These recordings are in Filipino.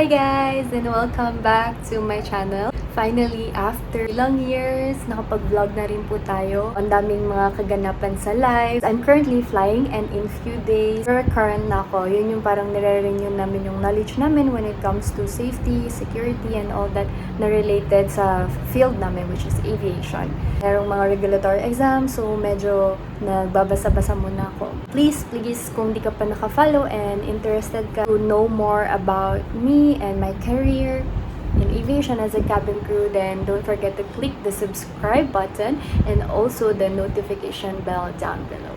Hi guys, and welcome back to my channel. Finally, after ilang years, nakapag-vlog na rin po tayo. Ang daming mga kaganapan sa life. I'm currently flying and in few days, current na ako. Yun yung parang nire-renew namin yung knowledge namin when it comes to safety, security, and all that na related sa field namin, which is aviation. Merong mga regulatory exams, so medyo nagbabasa-basa muna ako. Please, kung di ka pa naka-follow and interested ka to know more about me and my career in aviation as a cabin crew, then don't forget to click the subscribe button and also the notification bell down below.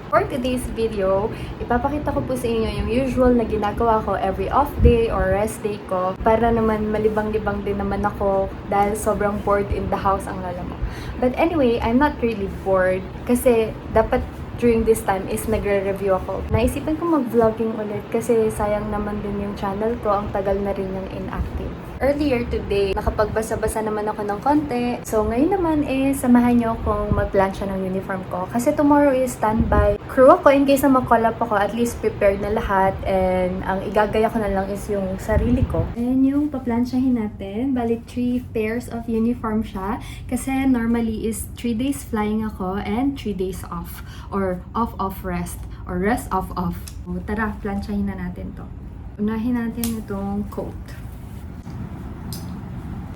For today's video, ipapakita ko po sa inyo yung usual na ginagawa ko every off day or rest day ko para naman malibang-libang din naman ako dahil sobrang bored in the house ang lala mo. But anyway, I'm not really bored kasi dapat during this time is nagre-review ako. Naisipan ko mag-vlogging ulit kasi sayang naman din yung channel ko, ang tagal na rin yung inactive. Earlier today, nakapagbasa-basa naman ako ng konti. So ngayon naman samahan niyo akong mag-plancha ng uniform ko. Kasi tomorrow is standby crew ako. In case na mag-call up ako, at least prepared na lahat. And ang igagaya ko na lang is yung sarili ko. And yung paplansyahin natin, bali 3 pairs of uniform siya. Kasi normally is 3 days flying ako and 3 days off. Or off rest. Or rest off. So, tara, plansyahin na natin to. Unahin natin itong coat.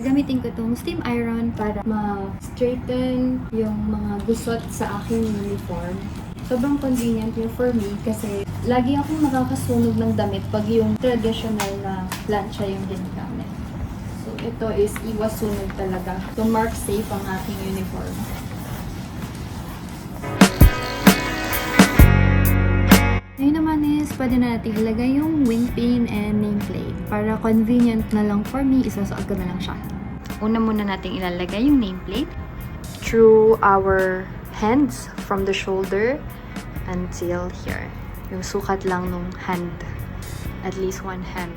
Gamitin ko itong steam iron para ma-straighten yung mga gusot sa aking uniform. Sobrang convenient yung for me kasi lagi akong nakakasunog ng damit pag yung traditional na plancha yung ginagamit. So ito is iwas sunog talaga. To mark safe ang aking uniform. Ngayon naman is pwede na natin ilagay yung wing pin and nameplate. Para convenient na lang for me, isasuot ko na lang siya. Una muna natin ilalagay yung nameplate through our hands from the shoulder until here. Yung sukat lang nung hand. At least one hand.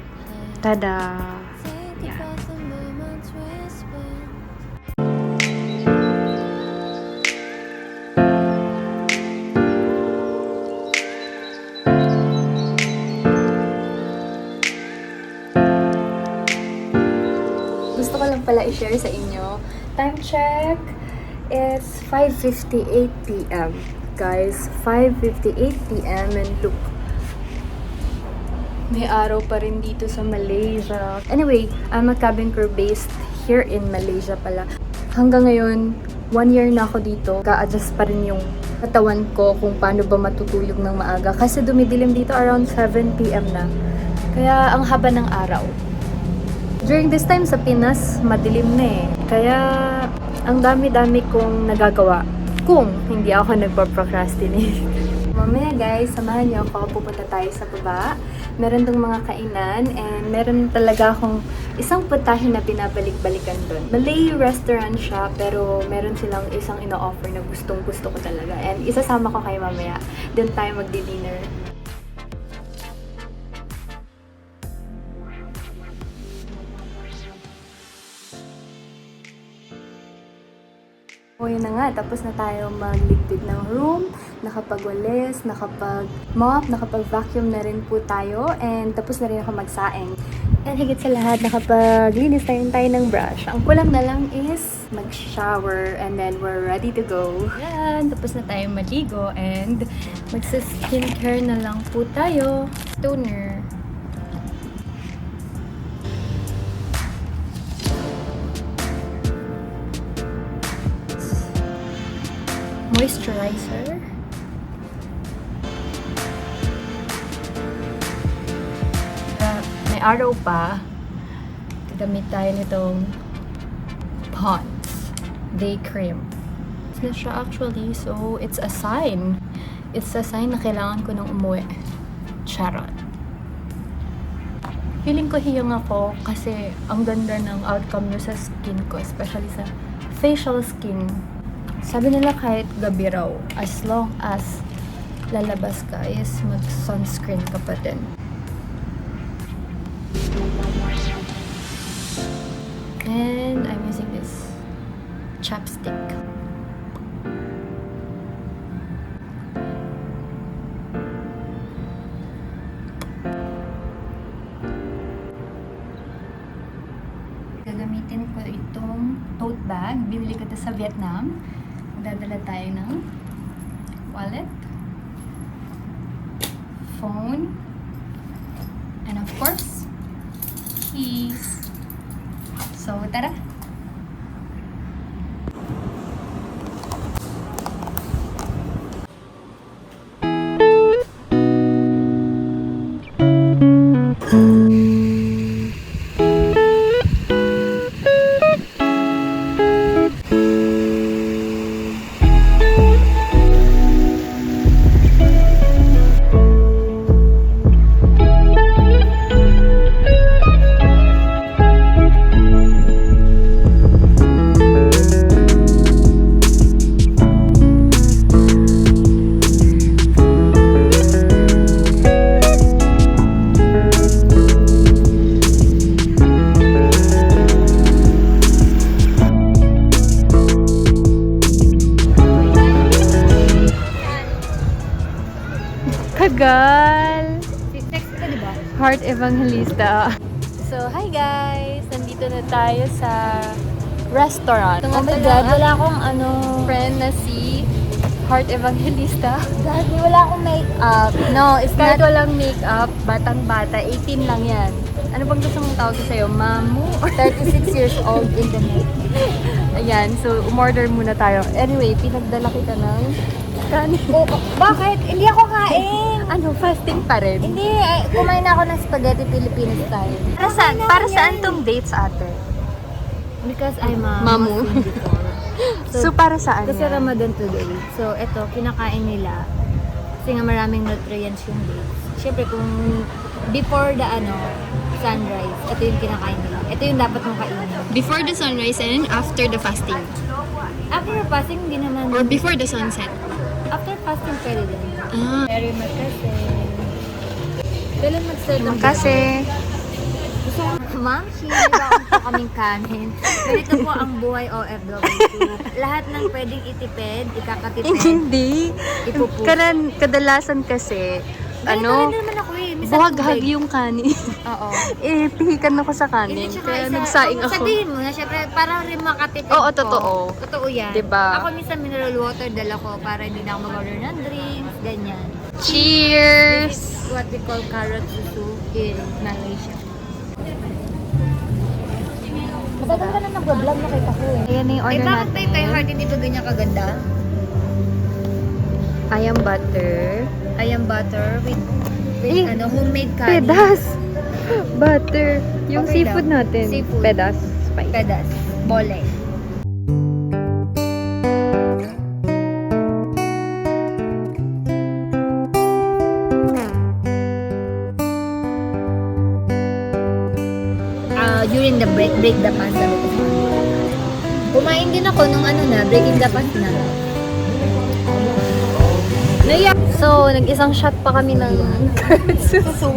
Tada! Yeah. Gusto ko lang pala i-share sa inyo. Time check is 5:58 p.m. Guys, 5:58 p.m. and look, may araw pa rin dito sa Malaysia. Anyway, I'm a cabin crew based here in Malaysia pala. Hanggang ngayon, 1 year na ako dito. Ka-adjust pa rin yung katawan ko kung paano ba matutulog ng maaga. Kasi dumidilim dito around 7 p.m. na. Kaya ang haba ng araw. During this time sa Pinas, madilim na eh. Kaya, ang dami-dami kong nagagawa kung hindi ako nagpa-procrastinate. Mamaya guys, samahan niyo ako. Pupunta tayo sa baba. Meron dong mga kainan and meron talaga akong isang putahe na binabalik-balikan doon. Malay restaurant siya pero meron silang isang ino-offer na gustong-gusto ko talaga. And isasama ko kayo mamaya. Doon tayo magdi-dinner. O yun na nga, tapos na tayo magligpit ng room, nakapagwalis, nakapag-mop, nakapag-vacuum na rin po tayo, and tapos na rin ako magsaing. And higit sa lahat, nakapaglinis tayo ng brush. Ang kulang na lang is mag-shower, and then we're ready to go. Yan, tapos na tayo maligo, and magsa-skincare na lang po tayo. Toner. Moisturizer. May araw pa. Gamit tayo nitong Pond's Day Cream. It's na siya actually, so it's a sign. It's a sign na kailangan ko nang umuwi. Charot. Feeling ko hiyang ako kasi ang ganda ng outcome niya sa skin ko, especially sa facial skin. Sabi nila kahit gabi raw, as long as lalabas ka is mag-sunscreen ka pa din. And I'm using this chapstick. gagamitin ko itong tote bag. Binili ko ito sa Vietnam. Magdadala tayo ng wallet, phone, and of course, keys. So, tara! Kagal! Next ka, di ba? Heart Evangelista. So, hi guys! Nandito na tayo sa restaurant. Oh my God, wala akong friend na si Heart Evangelista. Daddy, wala akong make-up. No, it's Kahit not walang makeup. Batang-bata. 18 lang yan. Ano bang gusto mong tawag sa'yo? Mamu? 36 years old in the making. Ayan, so umorder muna tayo. Anyway, pinagdala kita ng kanin. Oh, bakit? Hindi ako kain. Ano, fasting pa rin? Hindi, kumain ako ng spaghetti Filipino style. Para saan tong dates, ate? Because I'm a Mamu. Muslim before. So, para saan Kasi yan? Ramadan today. So, eto, kinakain nila. Kasi nga maraming nutrients yung dates. Siyempre, kung before the sunrise, ito yung kinakain nila. Ito yung dapat mong kainin. Before the sunrise and after the fasting? After fasting, hindi naman. Or before the sunset? After fasting, pwede din. Ah, Very much kasi. Kailan mag-start ang kasi Gusto ko, ma'am, hindi ba po kaming kanin? Ganito po ang buhay OFW. Lahat ng pwedeng itipid, ikakatipid, hindi. ipupush. Kadalasan kasi, Ganito rin naman ako eh. Minsan buhaghag tubig. yung kanin. Oo. Pihikan ako sa kanin. Hindi, tsaka Kaya isa- nagsaing ako. Sabihin mo na, syempre, para rin makatipid Oo, ko. totoo. Totoo yan. Diba? Ako minsan mineral water dala ko para hindi na ako mag-order ng drinks, ganyan. Cheers! This is what we call carrot susu in Malaysia. Matagal ka na nag-vlog, nakita ko eh. Ayan na yung order bakit ba yung kay natin. Heart hindi ba ganyan kaganda? Ayam butter. Ayam butter with Eh, homemade kanin. Pedas! Butter. Yung Okay seafood daw. natin. Seafood. Pedas. Spice. Pedas. Bole. During the break the fast sabi ko. Kumain din ako nung breaking the fast na. So, nag-isang shot pa kami ng susu.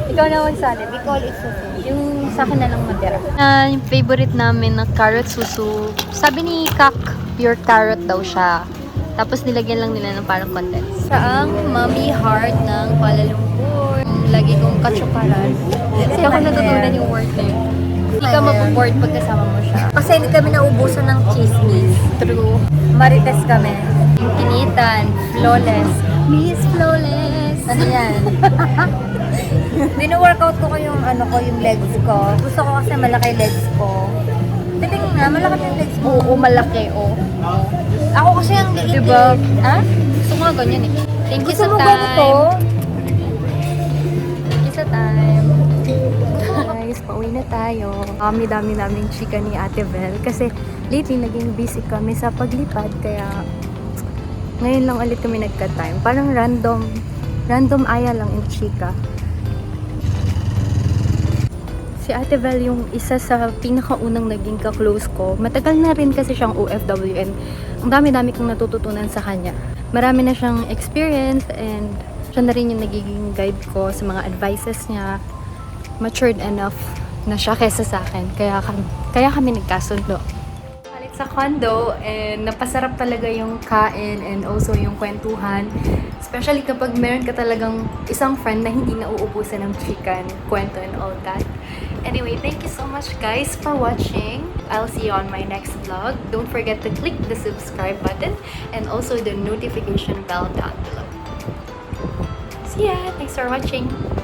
Ikaw na magsalit. We call it susu. Yung sa akin na lang matira. Yung favorite namin na carrot susu. Sabi ni Kak, pure carrot daw siya. Tapos nilagyan lang nila ng parang condense. Sa ang Mommy Heart ng Kuala Lumpur. Lagi kong katsukaran. Kasi ako natutunan yung word na yun. Hindi ka maboboard pag kasama mo siya. Kasi hindi kami naubusan ng chismis. True. Marites kami. Yung kinitan, flawless. Miss Flawless! Ano yan? Dino-workout ko yung yung legs ko. Gusto ko kasi malaki legs ko. Titingin nga, malaki yung legs ko. Oo, malaki, oh. Ako kasi ang liit. Diba? Ha? Gusto ko nga ganyan eh. Thank you Gusto sa mo time. ganito? Thank you sa time. Guys, pauwi na tayo. Dami naming chika ni Ate Vel. Kasi lately, naging busy kami sa paglipad. Kaya ngayon lang ulit kami nagka-time. Parang random aya lang yung chika. Si Ate Vel yung isa sa pinakaunang naging ka-close ko. Matagal na rin kasi siyang OFW and ang dami-dami kong natututunan sa kanya. Marami na siyang experience and siya na rin yung nagiging guide ko sa mga advices niya. Matured enough na siya kesa sa akin. Kaya kami nagkasundo. Balik sa condo and napasarap talaga yung kain and also yung kwentuhan. Especially kapag meron ka talagang isang friend na hindi nauubusan ng chicken, kwento and all that. Anyway, thank you so much guys for watching. I'll see you on my next vlog. Don't forget to click the subscribe button and also the notification bell down below. See ya! Thanks for watching!